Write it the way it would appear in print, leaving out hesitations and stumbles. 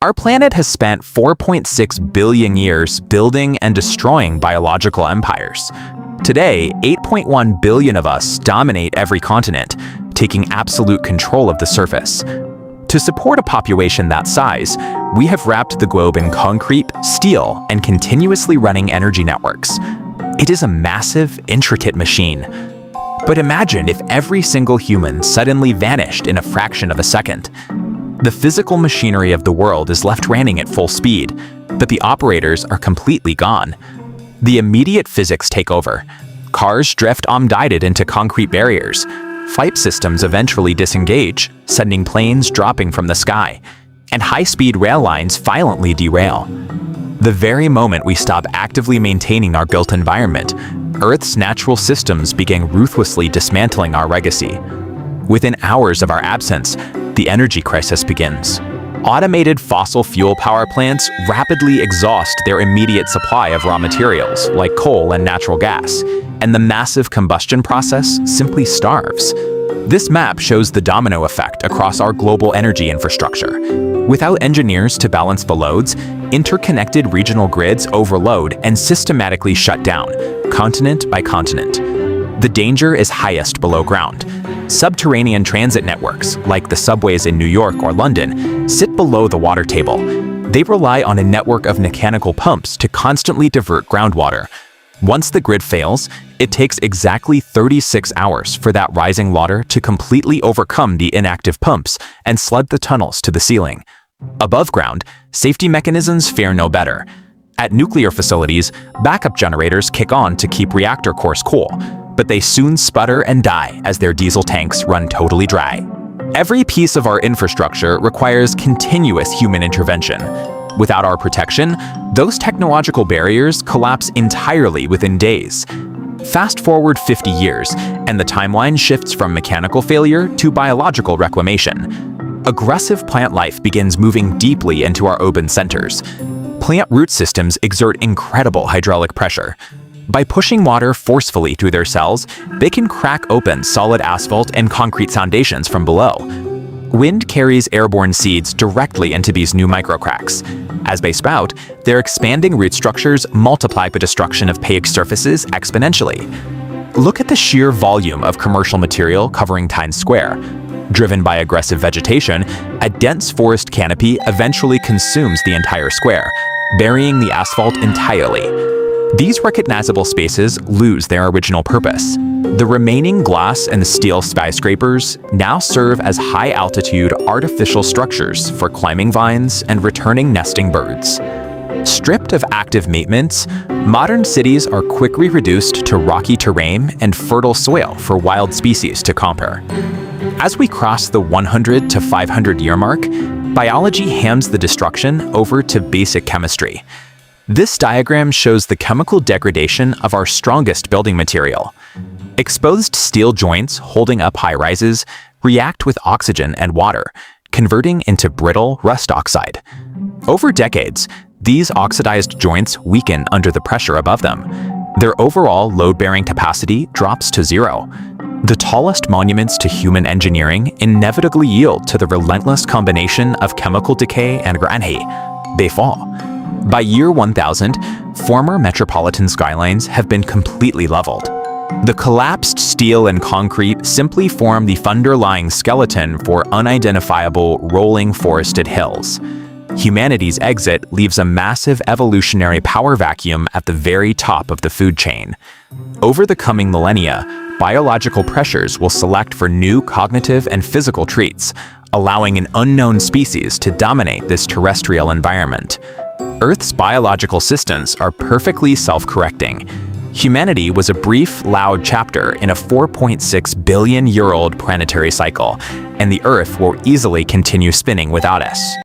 Our planet has spent 4.6 billion years building and destroying biological empires. Today, 8.1 billion of us dominate every continent, taking absolute control of the surface. To support a population that size, we have wrapped the globe in concrete, steel, and continuously running energy networks. It is a massive, intricate machine. But imagine if every single human suddenly vanished in a fraction of a second. The physical machinery of the world is left running at full speed, but the operators are completely gone. The immediate physics take over. Cars drift unguided into concrete barriers. Flight systems eventually disengage, sending planes dropping from the sky, and high-speed rail lines violently derail. The very moment we stop actively maintaining our built environment, Earth's natural systems begin ruthlessly dismantling our legacy. Within hours of our absence, the energy crisis begins. Automated fossil fuel power plants rapidly exhaust their immediate supply of raw materials, like coal and natural gas, and the massive combustion process simply starves. This map shows the domino effect across our global energy infrastructure. Without engineers to balance the loads, interconnected regional grids overload and systematically shut down, continent by continent. The danger is highest below ground. Subterranean transit networks, like the subways in New York or London, sit below the water table. They rely on a network of mechanical pumps to constantly divert groundwater. Once the grid fails, it takes exactly 36 hours for that rising water to completely overcome the inactive pumps and flood the tunnels to the ceiling. Above ground, safety mechanisms fare no better. At nuclear facilities, backup generators kick on to keep reactor cores cool, but they soon sputter and die as their diesel tanks run totally dry. Every piece of our infrastructure requires continuous human intervention. Without our protection, those technological barriers collapse entirely within days. Fast forward 50 years, and the timeline shifts from mechanical failure to biological reclamation. Aggressive plant life begins moving deeply into our urban centers. Plant root systems exert incredible hydraulic pressure. By pushing water forcefully through their cells, they can crack open solid asphalt and concrete foundations from below. Wind carries airborne seeds directly into these new microcracks. As they sprout, their expanding root structures multiply the destruction of paved surfaces exponentially. Look at the sheer volume of commercial material covering Times Square. Driven by aggressive vegetation, a dense forest canopy eventually consumes the entire square, burying the asphalt entirely. These recognizable spaces lose their original purpose. The remaining glass and steel skyscrapers now serve as high-altitude artificial structures for climbing vines and returning nesting birds. Stripped of active maintenance, modern cities are quickly reduced to rocky terrain and fertile soil for wild species to conquer. As we cross the 100 to 500 year mark, biology hands the destruction over to basic chemistry. This diagram shows the chemical degradation of our strongest building material. Exposed steel joints holding up high-rises react with oxygen and water, converting into brittle rust oxide. Over decades, these oxidized joints weaken under the pressure above them. Their overall load-bearing capacity drops to zero. The tallest monuments to human engineering inevitably yield to the relentless combination of chemical decay and gravity. They fall. By year 1000, former metropolitan skylines have been completely leveled. The collapsed steel and concrete simply form the underlying skeleton for unidentifiable, rolling forested hills. Humanity's exit leaves a massive evolutionary power vacuum at the very top of the food chain. Over the coming millennia, biological pressures will select for new cognitive and physical traits, allowing an unknown species to dominate this terrestrial environment. Earth's biological systems are perfectly self-correcting. Humanity was a brief, loud chapter in a 4.6 billion-year-old planetary cycle, and the Earth will easily continue spinning without us.